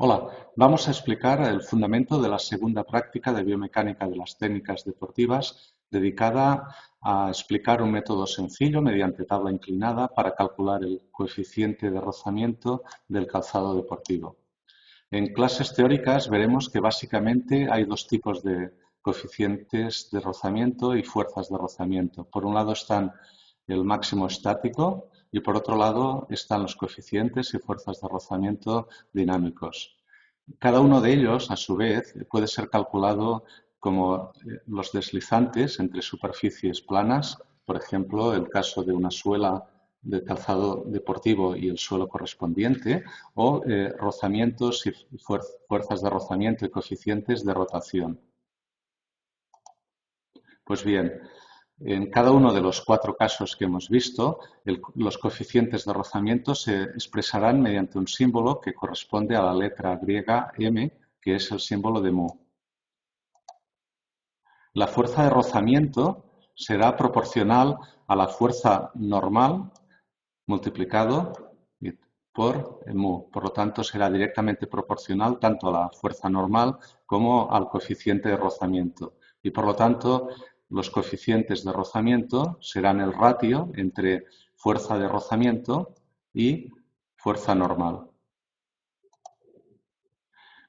Hola, vamos a explicar el fundamento de la segunda práctica de biomecánica de las técnicas deportivas dedicada a explicar un método sencillo mediante tabla inclinada para calcular el coeficiente de rozamiento del calzado deportivo. En clases teóricas veremos que básicamente hay dos tipos de coeficientes de rozamiento y fuerzas de rozamiento. Por un lado están el máximo estático y por otro lado están los coeficientes y fuerzas de rozamiento dinámicos. Cada uno de ellos, a su vez, puede ser calculado como los deslizantes entre superficies planas, por ejemplo, el caso de una suela de calzado deportivo y el suelo correspondiente, o rozamientos y fuerzas de rozamiento y coeficientes de rotación. Pues bien, en cada uno de los cuatro casos que hemos visto, los coeficientes de rozamiento se expresarán mediante un símbolo que corresponde a la letra griega M, que es el símbolo de mu. La fuerza de rozamiento será proporcional a la fuerza normal multiplicado por mu. Por lo tanto, será directamente proporcional tanto a la fuerza normal como al coeficiente de rozamiento. Y por lo tanto, los coeficientes de rozamiento serán el ratio entre fuerza de rozamiento y fuerza normal.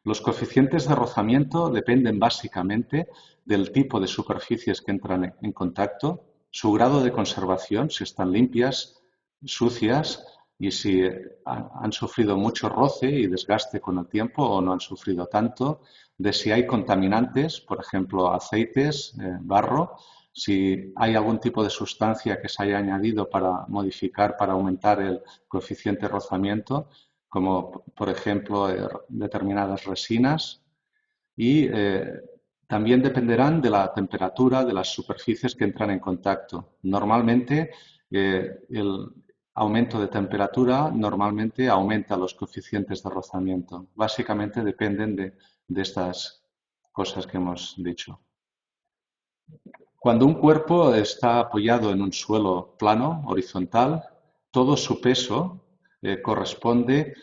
Los coeficientes de rozamiento dependen básicamente del tipo de superficies que entran en contacto, su grado de conservación, si están limpias, sucias y si han sufrido mucho roce y desgaste con el tiempo o no han sufrido tanto, de si hay contaminantes, por ejemplo, aceites, barro, si hay algún tipo de sustancia que se haya añadido para modificar, para aumentar el coeficiente de rozamiento, como por ejemplo determinadas resinas, y también dependerán de la temperatura de las superficies que entran en contacto. Normalmente el aumento de temperatura normalmente aumenta los coeficientes de rozamiento. Básicamente dependen de estas cosas que hemos dicho. Cuando un cuerpo está apoyado en un suelo plano, horizontal, todo su peso corresponde,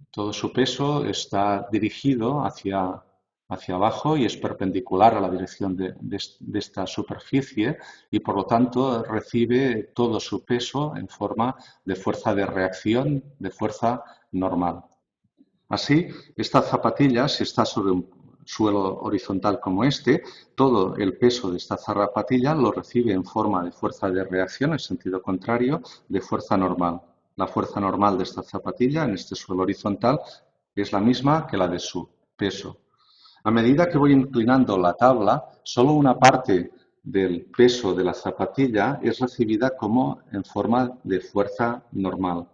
todo su peso está dirigido hacia abajo y es perpendicular a la dirección de esta superficie y por lo tanto recibe todo su peso en forma de fuerza de reacción, de fuerza normal. Así, esta zapatilla, si está sobre un suelo horizontal como este, todo el peso de esta zapatilla lo recibe en forma de fuerza de reacción, en sentido contrario, de fuerza normal. La fuerza normal de esta zapatilla en este suelo horizontal es la misma que la de su peso. A medida que voy inclinando la tabla, solo una parte del peso de la zapatilla es recibida como en forma de fuerza normal,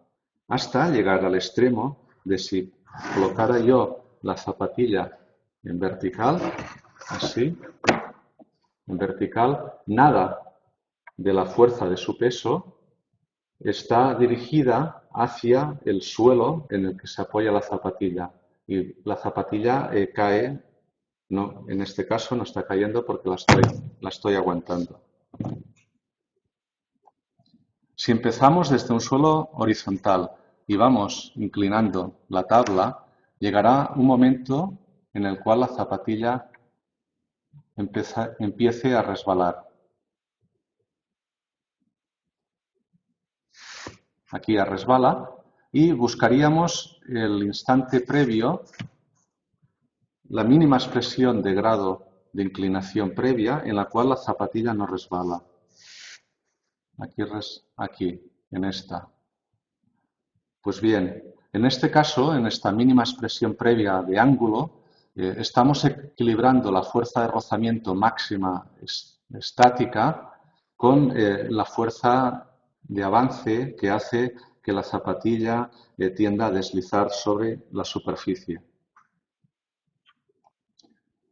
hasta llegar al extremo de si colocara yo la zapatilla en vertical, así, en vertical, nada de la fuerza de su peso está dirigida hacia el suelo en el que se apoya la zapatilla y la zapatilla cae, no, en este caso no está cayendo porque la estoy aguantando. Si empezamos desde un suelo horizontal y vamos inclinando la tabla, llegará un momento en el cual la zapatilla empiece a resbalar. Aquí a resbala y buscaríamos el instante previo, la mínima expresión de grado de inclinación previa en la cual la zapatilla no resbala. Aquí, en esta. Pues bien, en este caso, en esta mínima expresión previa de ángulo, estamos equilibrando la fuerza de rozamiento máxima estática con la fuerza de avance que hace que la zapatilla tienda a deslizar sobre la superficie.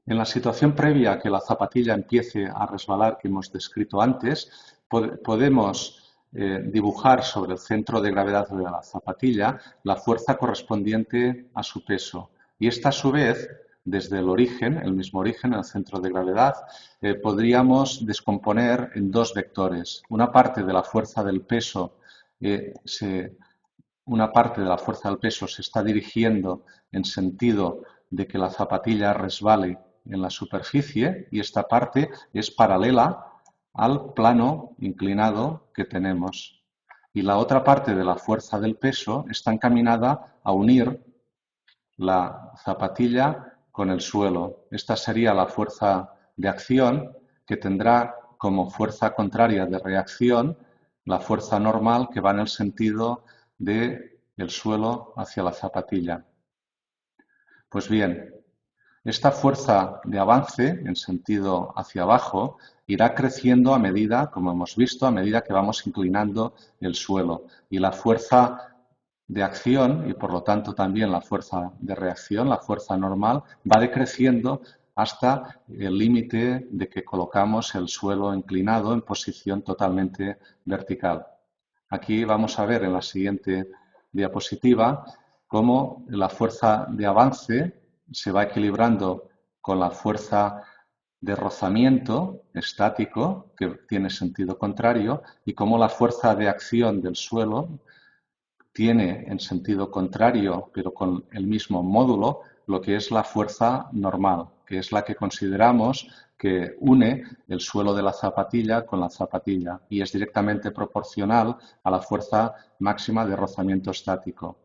En la situación previa a que la zapatilla empiece a resbalar que hemos descrito antes, podemos dibujar sobre el centro de gravedad de la zapatilla la fuerza correspondiente a su peso. Y esta, a su vez, desde el origen, el mismo origen, el centro de gravedad, podríamos descomponer en dos vectores. Una parte de la fuerza del peso se una parte de la fuerza del peso se está dirigiendo en sentido de que la zapatilla resbale en la superficie y esta parte es paralela al plano inclinado que tenemos. Y la otra parte de la fuerza del peso está encaminada a unir la zapatilla con el suelo. Esta sería la fuerza de acción que tendrá como fuerza contraria de reacción la fuerza normal que va en el sentido del suelo hacia la zapatilla. Pues bien, esta fuerza de avance en sentido hacia abajo irá creciendo a medida, como hemos visto, a medida que vamos inclinando el suelo. Y la fuerza de acción y por lo tanto también la fuerza de reacción, la fuerza normal, va decreciendo hasta el límite de que colocamos el suelo inclinado en posición totalmente vertical. Aquí vamos a ver en la siguiente diapositiva cómo la fuerza de avance se va equilibrando con la fuerza de rozamiento estático, que tiene sentido contrario, y cómo la fuerza de acción del suelo tiene en sentido contrario, pero con el mismo módulo, lo que es la fuerza normal, que es la que consideramos que une el suelo de la zapatilla con la zapatilla y es directamente proporcional a la fuerza máxima de rozamiento estático.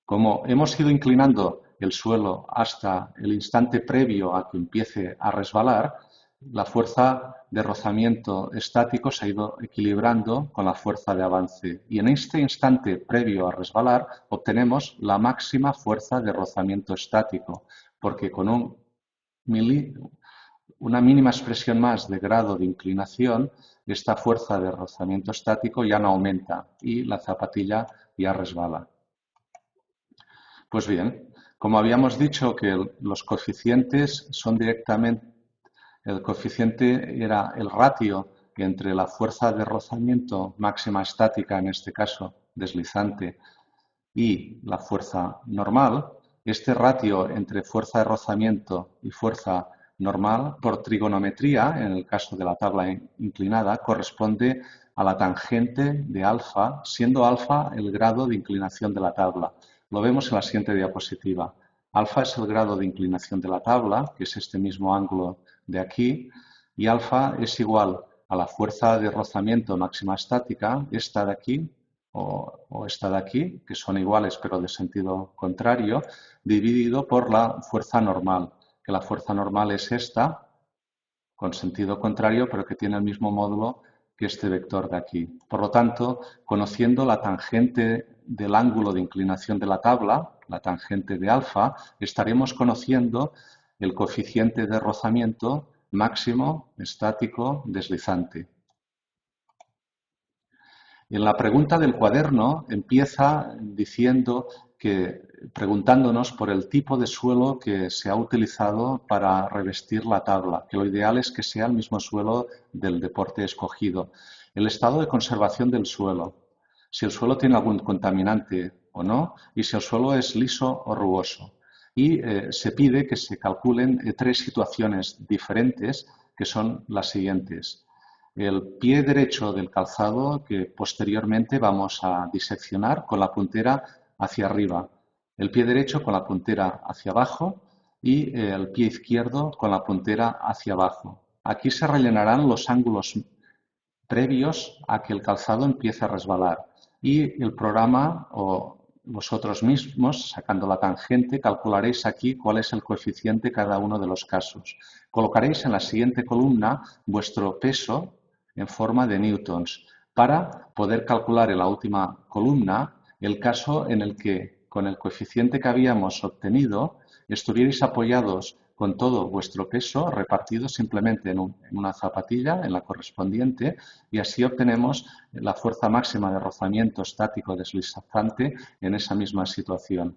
Como hemos ido inclinando el suelo hasta el instante previo a que empiece a resbalar, la fuerza de rozamiento estático se ha ido equilibrando con la fuerza de avance. Y en este instante previo a resbalar obtenemos la máxima fuerza de rozamiento estático, porque con una mínima expresión más de grado de inclinación, esta fuerza de rozamiento estático ya no aumenta y la zapatilla ya resbala. Pues bien, como habíamos dicho que los coeficientes son directamente, el coeficiente era el ratio entre la fuerza de rozamiento máxima estática, en este caso deslizante, y la fuerza normal, este ratio entre fuerza de rozamiento y fuerza normal, por trigonometría, en el caso de la tabla inclinada, corresponde a la tangente de alfa, siendo alfa el grado de inclinación de la tabla. Lo vemos en la siguiente diapositiva. Alfa es el grado de inclinación de la tabla, que es este mismo ángulo de aquí, y alfa es igual a la fuerza de rozamiento máxima estática, esta de aquí, o esta de aquí, que son iguales pero de sentido contrario, dividido por la fuerza normal, que la fuerza normal es esta, con sentido contrario, pero que tiene el mismo módulo que este vector de aquí. Por lo tanto, conociendo la tangente del ángulo de inclinación de la tabla, la tangente de alfa, estaremos conociendo el coeficiente de rozamiento máximo estático deslizante. En la pregunta del cuaderno empieza diciendo que, preguntándonos por el tipo de suelo que se ha utilizado para revestir la tabla, que lo ideal es que sea el mismo suelo del deporte escogido. El estado de conservación del suelo, si el suelo tiene algún contaminante o no, y si el suelo es liso o rugoso. Y se pide que se calculen tres situaciones diferentes, que son las siguientes. El pie derecho del calzado que posteriormente vamos a diseccionar con la puntera hacia arriba, el pie derecho con la puntera hacia abajo y el pie izquierdo con la puntera hacia abajo. Aquí se rellenarán los ángulos previos a que el calzado empiece a resbalar y el programa o vosotros mismos, sacando la tangente, calcularéis aquí cuál es el coeficiente de cada uno de los casos. Colocaréis en la siguiente columna vuestro peso en forma de newtons para poder calcular en la última columna el caso en el que con el coeficiente que habíamos obtenido estuvierais apoyados con todo vuestro peso repartido simplemente en una zapatilla, en la correspondiente, y así obtenemos la fuerza máxima de rozamiento estático deslizante en esa misma situación.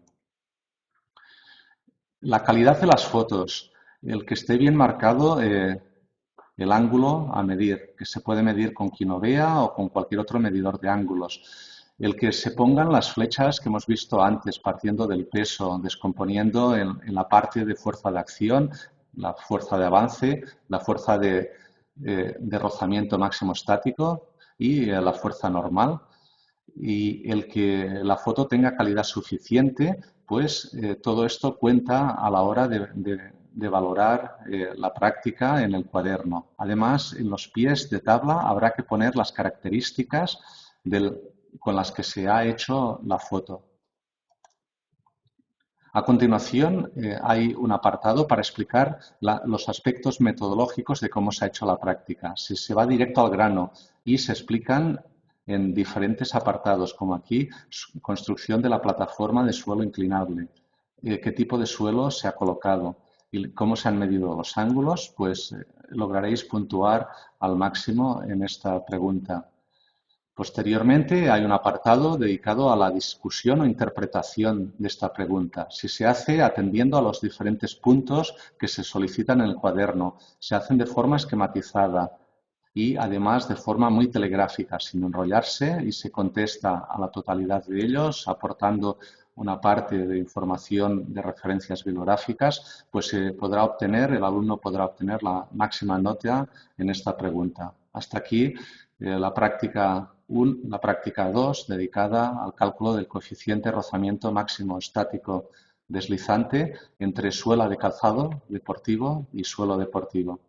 La calidad de las fotos, el que esté bien marcado el ángulo a medir, que se puede medir con Quinovea o con cualquier otro medidor de ángulos. El que se pongan las flechas que hemos visto antes, partiendo del peso, descomponiendo en la parte de fuerza de acción, la fuerza de avance, la fuerza de rozamiento máximo estático y la fuerza normal. y el que la foto tenga calidad suficiente, pues todo esto cuenta a la hora de valorar la práctica en el cuaderno. Además, en los pies de tabla habrá que poner las características con las que se ha hecho la foto. A continuación, hay un apartado para explicar los aspectos metodológicos de cómo se ha hecho la práctica. Se va directo al grano y se explican en diferentes apartados, como aquí, construcción de la plataforma de suelo inclinable, qué tipo de suelo se ha colocado y cómo se han medido los ángulos, pues lograréis puntuar al máximo en esta pregunta. Posteriormente hay un apartado dedicado a la discusión o interpretación de esta pregunta. Si se hace atendiendo a los diferentes puntos que se solicitan en el cuaderno, se hacen de forma esquematizada y además de forma muy telegráfica, sin enrollarse, y se contesta a la totalidad de ellos, aportando una parte de información de referencias bibliográficas, pues el alumno podrá obtener la máxima nota en esta pregunta. Hasta aquí la práctica 1, la práctica 2, dedicada al cálculo del coeficiente de rozamiento máximo estático deslizante entre suela de calzado deportivo y suelo deportivo.